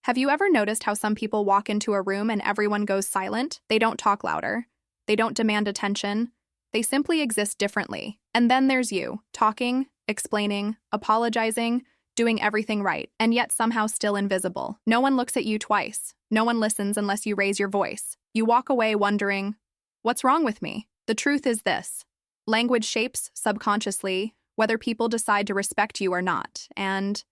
Have you ever noticed how some people walk into a room and everyone goes silent? They don't talk louder. They don't demand attention. They simply exist differently. And then there's you, talking, explaining, apologizing, doing everything right, and yet somehow still invisible. No one looks at you twice. No one listens unless you raise your voice. You walk away wondering, what's wrong with me? The truth is this. Language shapes, subconsciously, whether people decide to respect you or not, and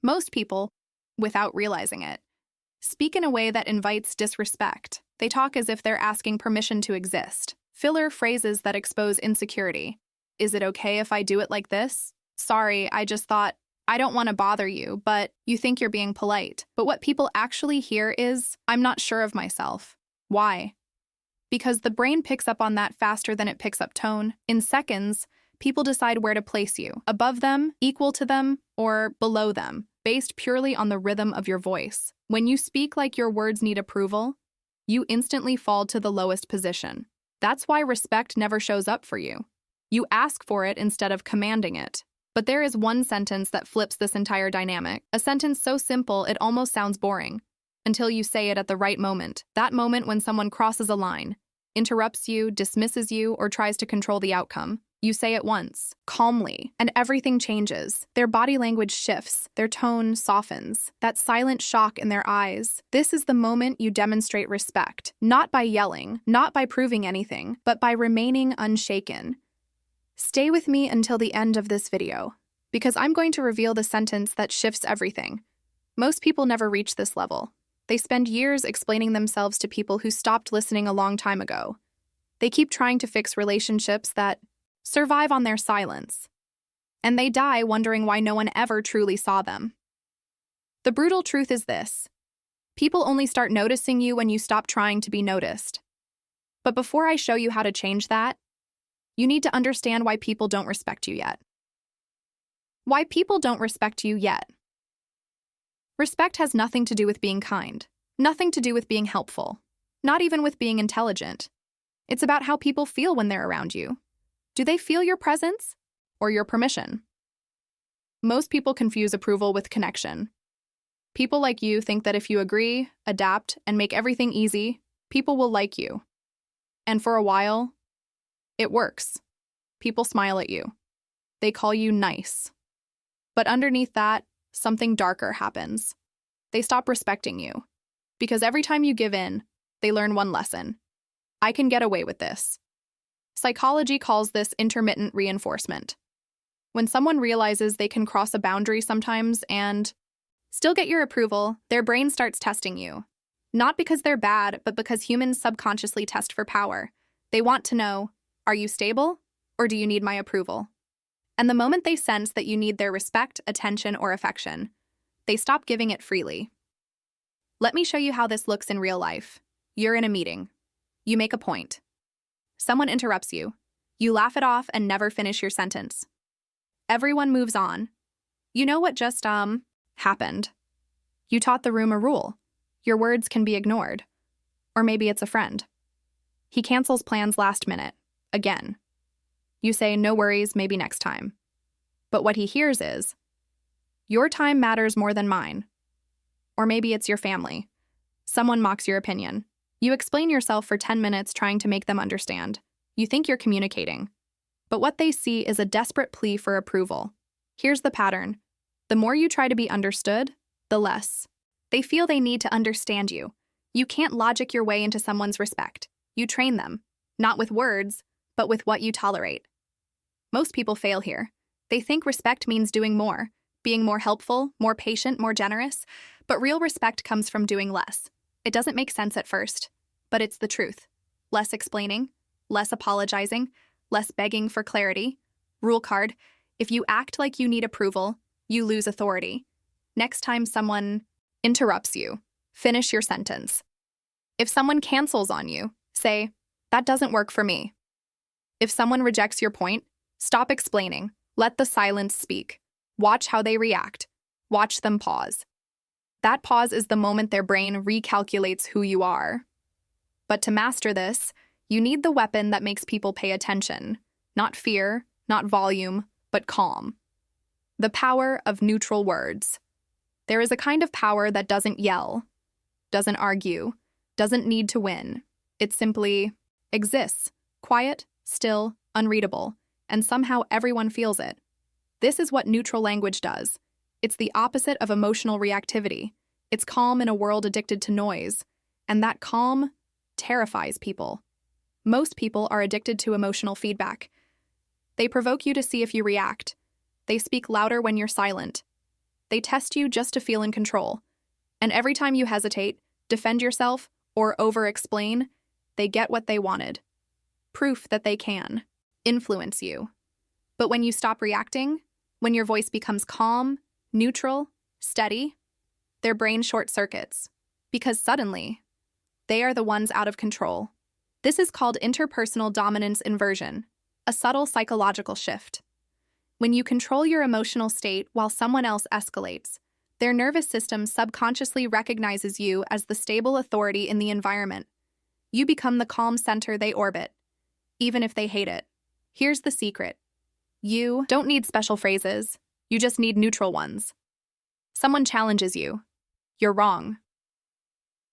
most people, without realizing it, speak in a way that invites disrespect. They talk as if they're asking permission to exist. Filler phrases that expose insecurity. Is it okay if I do it like this? Sorry, I just thought, I don't want to bother you, but you think you're being polite. But what people actually hear is, I'm not sure of myself. Why? Because the brain picks up on that faster than it picks up tone. In seconds, people decide where to place you, above them, equal to them, or below them, based purely on the rhythm of your voice. When you speak like your words need approval, you instantly fall to the lowest position. That's why respect never shows up for you. You ask for it instead of commanding it. But there is one sentence that flips this entire dynamic. A sentence so simple it almost sounds boring, until you say it at the right moment. That moment when someone crosses a line, interrupts you, dismisses you, or tries to control the outcome. You say it once, calmly, and everything changes. Their body language shifts, their tone softens, that silent shock in their eyes. This is the moment you demonstrate respect, not by yelling, not by proving anything, but by remaining unshaken. Stay with me until the end of this video, because I'm going to reveal the sentence that shifts everything. Most people never reach this level. They spend years explaining themselves to people who stopped listening a long time ago. They keep trying to fix relationships that survive on their silence, and they die wondering why no one ever truly saw them. The brutal truth is this: people only start noticing you when you stop trying to be noticed. But before I show you how to change that, you need to understand why people don't respect you yet. Why people don't respect you yet. Respect has nothing to do with being kind, nothing to do with being helpful, not even with being intelligent. It's about how people feel when they're around you. Do they feel your presence or your permission? Most people confuse approval with connection. People like you think that if you agree, adapt, and make everything easy, people will like you. And for a while, it works. People smile at you. They call you nice. But underneath that, something darker happens. They stop respecting you. Because every time you give in, they learn one lesson. I can get away with this. Psychology calls this intermittent reinforcement. When someone realizes they can cross a boundary sometimes and still get your approval, their brain starts testing you. Not because they're bad, but because humans subconsciously test for power. They want to know, are you stable, or do you need my approval? And the moment they sense that you need their respect, attention, or affection, they stop giving it freely. Let me show you how this looks in real life. You're in a meeting. You make a point. Someone interrupts you. You laugh it off and never finish your sentence. Everyone moves on. You know what just, happened. You taught the room a rule. Your words can be ignored. Or maybe it's a friend. He cancels plans last minute. Again. You say, no worries, maybe next time. But what he hears is, your time matters more than mine. Or maybe it's your family. Someone mocks your opinion. You explain yourself for 10 minutes trying to make them understand. You think you're communicating. But what they see is a desperate plea for approval. Here's the pattern. The more you try to be understood, the less. They feel they need to understand you. You can't logic your way into someone's respect. You train them, not with words, but with what you tolerate. Most people fail here. They think respect means doing more, being more helpful, more patient, more generous, but real respect comes from doing less. It doesn't make sense at first, but it's the truth. Less explaining, less apologizing, less begging for clarity. Rule card: if you act like you need approval, you lose authority. Next time someone interrupts you, finish your sentence. If someone cancels on you, say, that doesn't work for me. If someone rejects your point, stop explaining. Let the silence speak. Watch how they react. Watch them pause. That pause is the moment their brain recalculates who you are. But to master this, you need the weapon that makes people pay attention. Not fear, not volume, but calm. The power of neutral words. There is a kind of power that doesn't yell, doesn't argue, doesn't need to win. It simply exists, quiet, still, unreadable, and somehow everyone feels it. This is what neutral language does. It's the opposite of emotional reactivity. It's calm in a world addicted to noise, and that calm terrifies people. Most people are addicted to emotional feedback. They provoke you to see if you react. They speak louder when you're silent. They test you just to feel in control. And every time you hesitate, defend yourself, or over-explain, they get what they wanted. Proof that they can influence you. But when you stop reacting, when your voice becomes calm, neutral, steady, their brain short-circuits. Because suddenly, they are the ones out of control. This is called interpersonal dominance inversion, a subtle psychological shift. When you control your emotional state while someone else escalates, their nervous system subconsciously recognizes you as the stable authority in the environment. You become the calm center they orbit, even if they hate it. Here's the secret. You don't need special phrases. You just need neutral ones. Someone challenges you. You're wrong.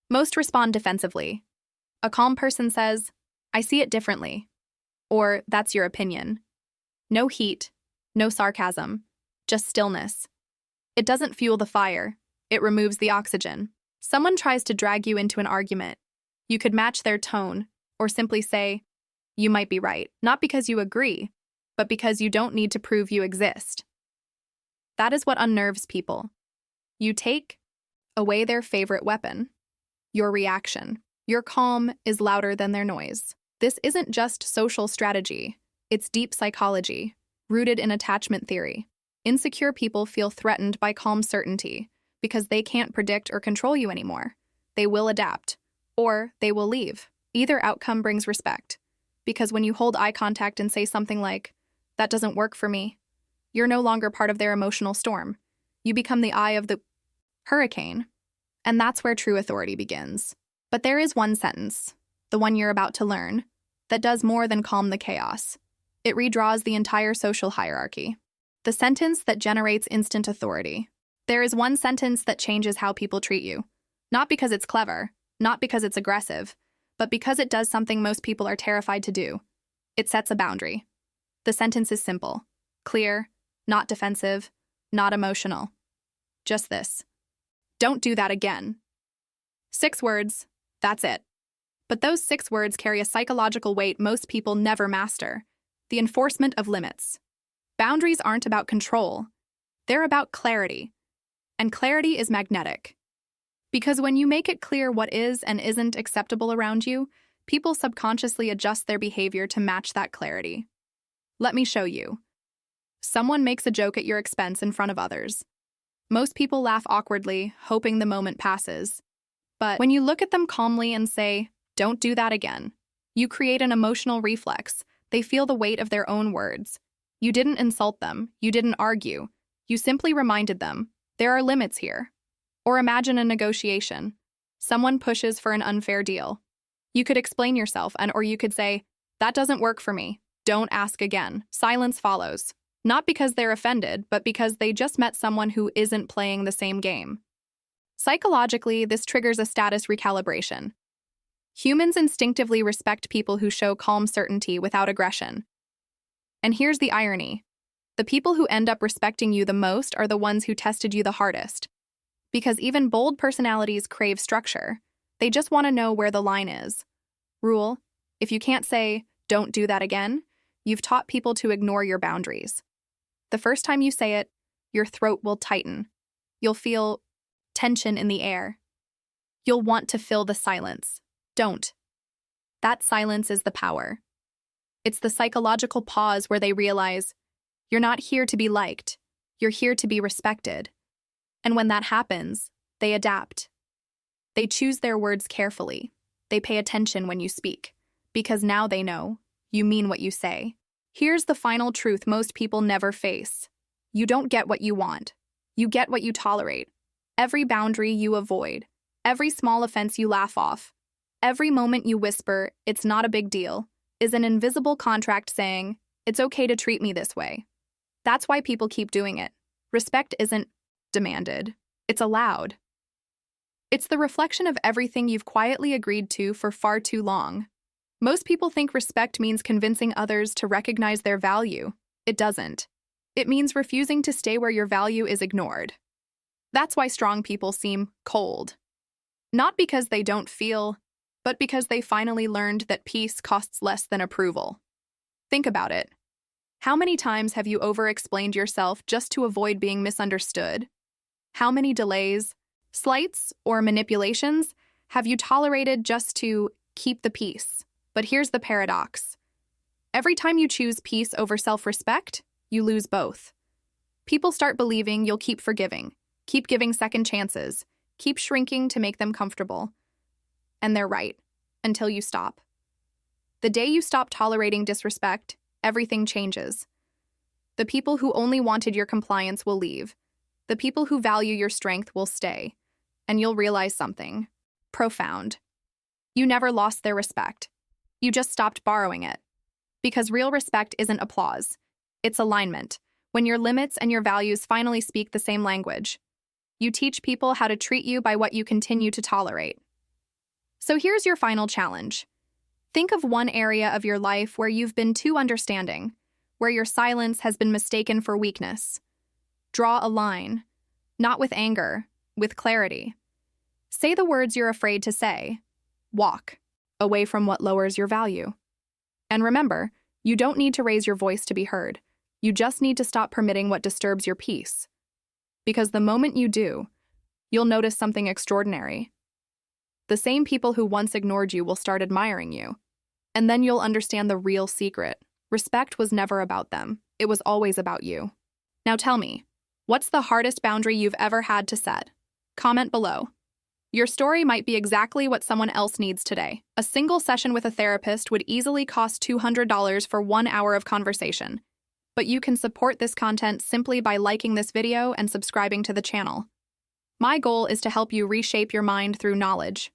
Most respond defensively. A calm person says, I see it differently. Or, that's your opinion. No heat, no sarcasm, just stillness. It doesn't fuel the fire. It removes the oxygen. Someone tries to drag you into an argument. You could match their tone, or simply say, you might be right, not because you agree, but because you don't need to prove you exist. That is what unnerves people. You take away their favorite weapon, your reaction. Your calm is louder than their noise. This isn't just social strategy. It's deep psychology, rooted in attachment theory. Insecure people feel threatened by calm certainty because they can't predict or control you anymore. They will adapt, or they will leave. Either outcome brings respect, because when you hold eye contact and say something like, that doesn't work for me, you're no longer part of their emotional storm. You become the eye of the hurricane, and that's where true authority begins. But there is one sentence, the one you're about to learn, that does more than calm the chaos. It redraws the entire social hierarchy. The sentence that generates instant authority. There is one sentence that changes how people treat you. Not because it's clever, not because it's aggressive, but because it does something most people are terrified to do. It sets a boundary. The sentence is simple, clear, not defensive, not emotional. Just this. Don't do that again. 6 words, that's it. But those 6 words carry a psychological weight most people never master: the enforcement of limits. Boundaries aren't about control. They're about clarity. And clarity is magnetic. Because when you make it clear what is and isn't acceptable around you, people subconsciously adjust their behavior to match that clarity. Let me show you. Someone makes a joke at your expense in front of others. Most people laugh awkwardly, hoping the moment passes. But when you look at them calmly and say, don't do that again, you create an emotional reflex. They feel the weight of their own words. You didn't insult them. You didn't argue. You simply reminded them, there are limits here. Or imagine a negotiation. Someone pushes for an unfair deal. You could explain yourself, or you could say, that doesn't work for me. Don't ask again. Silence follows. Not because they're offended, but because they just met someone who isn't playing the same game. Psychologically, this triggers a status recalibration. Humans instinctively respect people who show calm certainty without aggression. And here's the irony. The people who end up respecting you the most are the ones who tested you the hardest. Because even bold personalities crave structure. They just want to know where the line is. Rule: if you can't say, don't do that again, you've taught people to ignore your boundaries. The first time you say it, your throat will tighten. You'll feel tension in the air. You'll want to fill the silence. Don't. That silence is the power. It's the psychological pause where they realize, you're not here to be liked. You're here to be respected. And when that happens, they adapt. They choose their words carefully. They pay attention when you speak, because now they know you mean what you say. Here's the final truth most people never face. You don't get what you want. You get what you tolerate. Every boundary you avoid, every small offense you laugh off, every moment you whisper, it's not a big deal, is an invisible contract saying, it's okay to treat me this way. That's why people keep doing it. Respect isn't demanded. It's allowed. It's the reflection of everything you've quietly agreed to for far too long. Most people think respect means convincing others to recognize their value. It doesn't. It means refusing to stay where your value is ignored. That's why strong people seem cold. Not because they don't feel, but because they finally learned that peace costs less than approval. Think about it. How many times have you over-explained yourself just to avoid being misunderstood? How many delays, slights, or manipulations have you tolerated just to keep the peace? But here's the paradox. Every time you choose peace over self-respect, you lose both. People start believing you'll keep forgiving, keep giving second chances, keep shrinking to make them comfortable. And they're right, until you stop. The day you stop tolerating disrespect, everything changes. The people who only wanted your compliance will leave. The people who value your strength will stay. And you'll realize something profound. You never lost their respect. You just stopped borrowing it. Because real respect isn't applause. It's alignment. When your limits and your values finally speak the same language. You teach people how to treat you by what you continue to tolerate. So here's your final challenge. Think of one area of your life where you've been too understanding, where your silence has been mistaken for weakness. Draw a line, not with anger, with clarity. Say the words you're afraid to say. Walk away from what lowers your value. And remember, you don't need to raise your voice to be heard. You just need to stop permitting what disturbs your peace. Because the moment you do, you'll notice something extraordinary. The same people who once ignored you will start admiring you. And then you'll understand the real secret. Respect was never about them. It was always about you. Now tell me, what's the hardest boundary you've ever had to set? Comment below. Your story might be exactly what someone else needs today. A single session with a therapist would easily cost $200 for 1 hour of conversation. But you can support this content simply by liking this video and subscribing to the channel. My goal is to help you reshape your mind through knowledge.